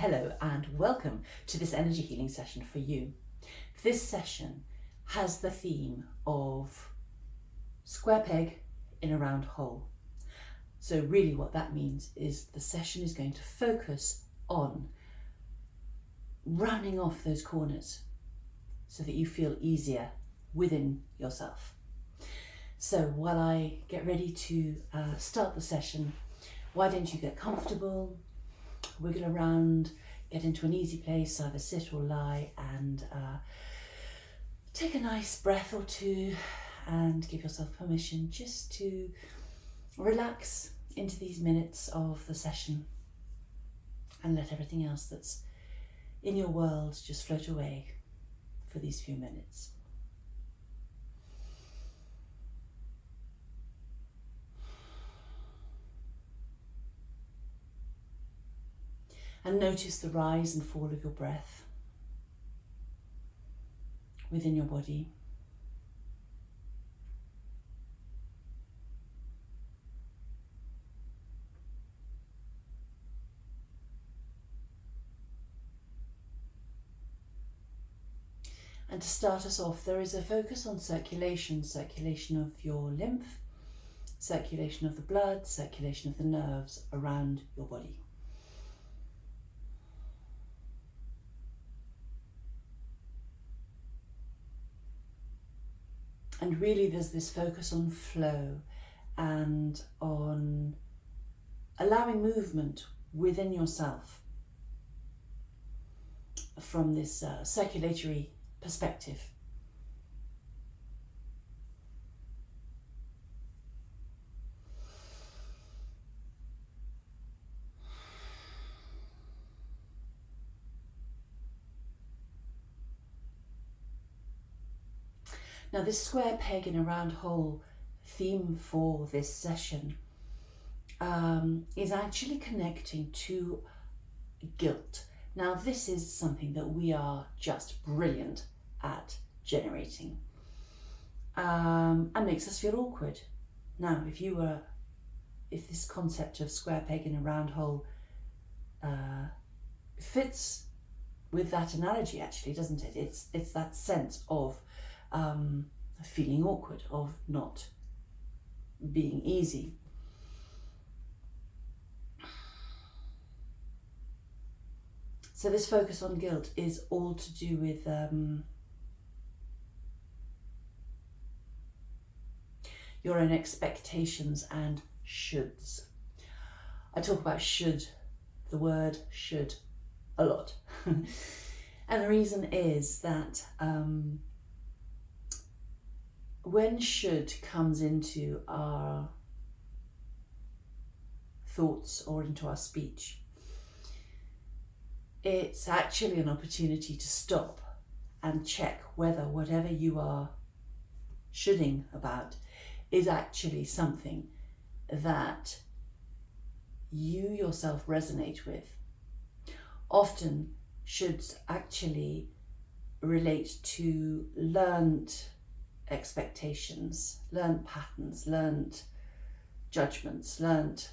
Hello and welcome to this energy healing session for you. This session has the theme of square peg in a round hole. So really what that means is the session is going to focus on rounding off those corners so that you feel easier within yourself. So while I get ready to start the session, why don't you get comfortable, wiggle around, get into an easy place, either sit or lie, and take a nice breath or two and give yourself permission just to relax into these minutes of the session and let everything else that's in your world just float away for these few minutes. And notice the rise and fall of your breath within your body. And to start us off, there is a focus on circulation of your lymph, circulation of the blood, circulation of the nerves around your body. And really there's this focus on flow and on allowing movement within yourself from this circulatory perspective. Now this square peg in a round hole theme for this session is actually connecting to guilt. Now this is something that we are just brilliant at generating and makes us feel awkward. Now if this concept of square peg in a round hole fits with that analogy, actually, doesn't it? It's that sense of feeling awkward, of not being easy. So this focus on guilt is all to do with your own expectations and shoulds. I talk about the word should, a lot. And the reason is that when should comes into our thoughts or into our speech, it's actually an opportunity to stop and check whether whatever you are shoulding about is actually something that you yourself resonate with. Often shoulds actually relate to learnt expectations, learnt patterns, learnt judgments, learnt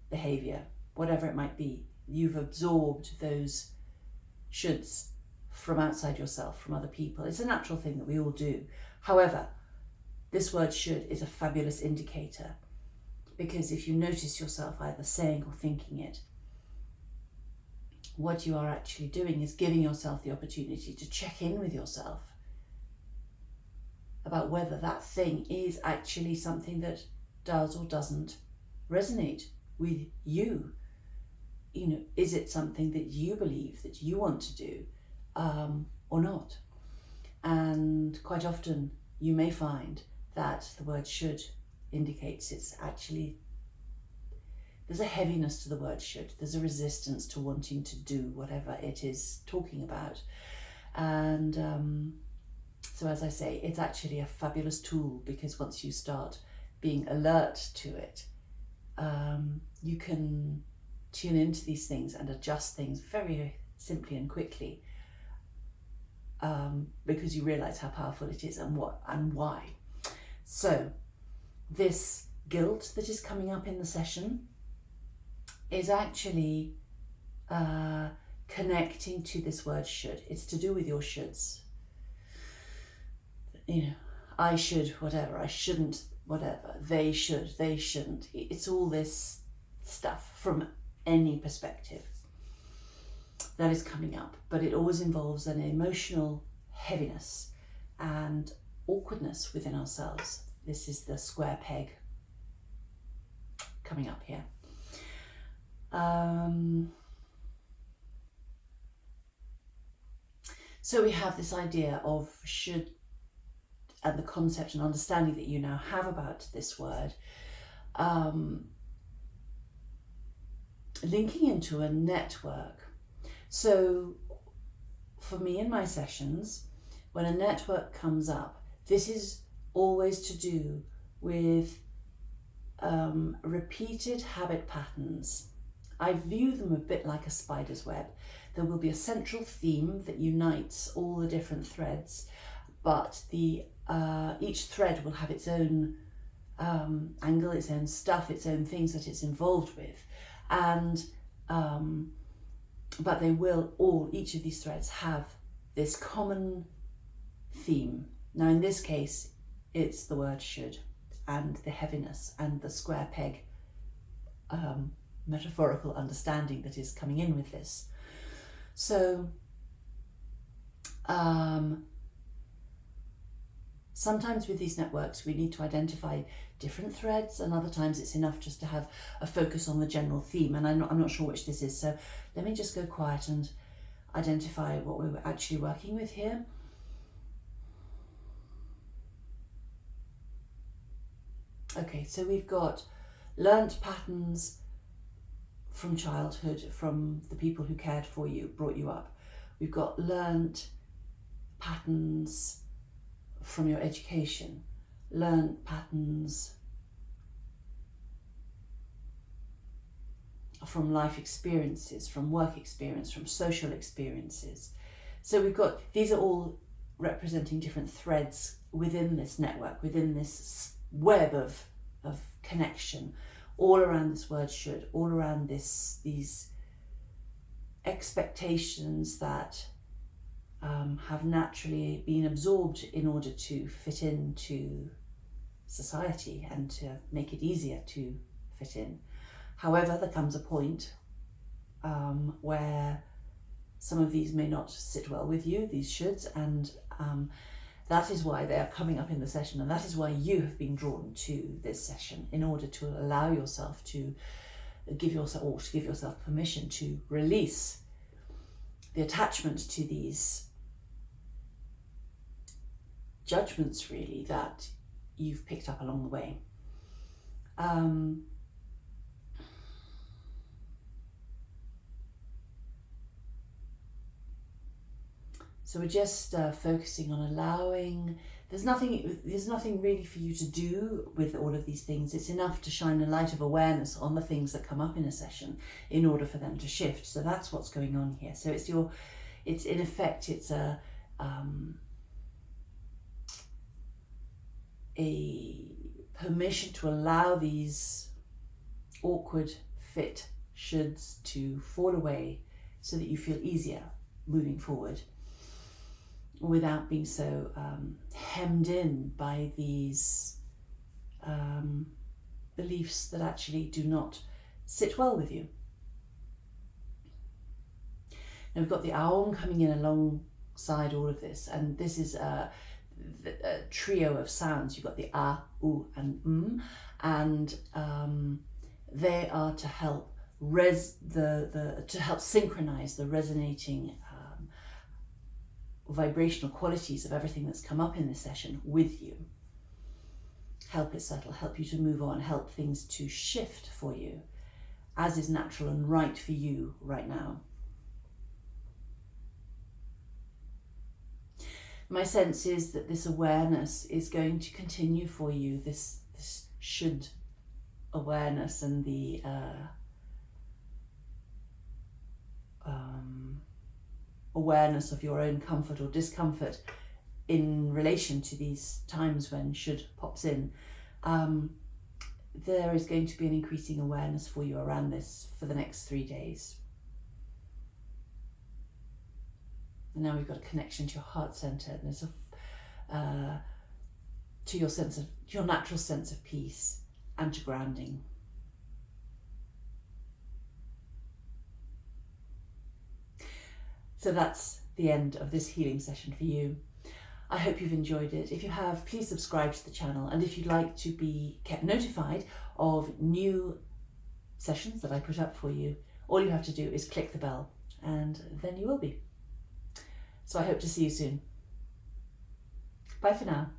behaviour, whatever it might be. You've absorbed those shoulds from outside yourself, from other people. It's a natural thing that we all do. However, this word should is a fabulous indicator, because if you notice yourself either saying or thinking it, what you are actually doing is giving yourself the opportunity to check in with yourself about whether that thing is actually something that does or doesn't resonate with you. You know, is it something that you believe that you want to do or not? And quite often you may find that the word should indicates it's actually, there's a heaviness to the word should. There's a resistance to wanting to do whatever it is talking about. And so as I say, it's actually a fabulous tool, because once you start being alert to it, you can tune into these things and adjust things very simply and quickly, because you realize how powerful it is and what and why. So this guilt that is coming up in the session is actually connecting to this word should. It's to do with your shoulds. You know, I should whatever, I shouldn't whatever, they should, they shouldn't. It's all this stuff from any perspective that is coming up, but it always involves an emotional heaviness and awkwardness within ourselves. This is the square peg coming up here. So we have this idea of should, and the concept and understanding that you now have about this word, linking into a network. So for me in my sessions, when a network comes up, this is always to do with repeated habit patterns. I view them a bit like a spider's web. There will be a central theme that unites all the different threads, but each thread will have its own angle, its own stuff, its own things that it's involved with, and but they will all, each of these threads have this common theme. Now in this case, it's the word should and the heaviness and the square peg metaphorical understanding that is coming in with this. So sometimes with these networks we need to identify different threads, and other times it's enough just to have a focus on the general theme, and I'm not sure which this is, so let me just go quiet and identify what we were actually working with here. Okay, so we've got learnt patterns from childhood, from the people who cared for you, brought you up. We've got learnt patterns from your education, learnt patterns from life experiences, from work experience, from social experiences. So we've got, these are all representing different threads within this network, within this web of connection, all around this word should, all around these expectations that have naturally been absorbed in order to fit into society and to make it easier to fit in. However, there comes a point where some of these may not sit well with you, these shoulds, and that is why they are coming up in the session, and that is why you have been drawn to this session, in order to allow yourself to give yourself permission to release the attachment to these judgments, really, that you've picked up along the way. So we're just focusing on allowing, there's nothing really for you to do with all of these things. It's enough to shine a light of awareness on the things that come up in a session in order for them to shift. So that's what's going on here. So it's in effect, it's a permission to allow these awkward fit shoulds to fall away so that you feel easier moving forward, without being so hemmed in by these beliefs that actually do not sit well with you. Now we've got the aum coming in alongside all of this, and this is a trio of sounds. You've got the a, u, and and they are to help to help synchronize the resonating vibrational qualities of everything that's come up in this session with you. Help it settle, help you to move on, help things to shift for you as is natural and right for you right now. My sense is that this awareness is going to continue for you, this should awareness, and the awareness of your own comfort or discomfort in relation to these times when should pops in. There is going to be an increasing awareness for you around this for the next 3 days. And now we've got a connection to your heart center, and there's to your natural sense of peace and to grounding. So that's the end of this healing session for you. I hope you've enjoyed it. If you have, please subscribe to the channel, and if you'd like to be kept notified of new sessions that I put up for you, all you have to do is click the bell, and then you will be. So I hope to see you soon. Bye for now.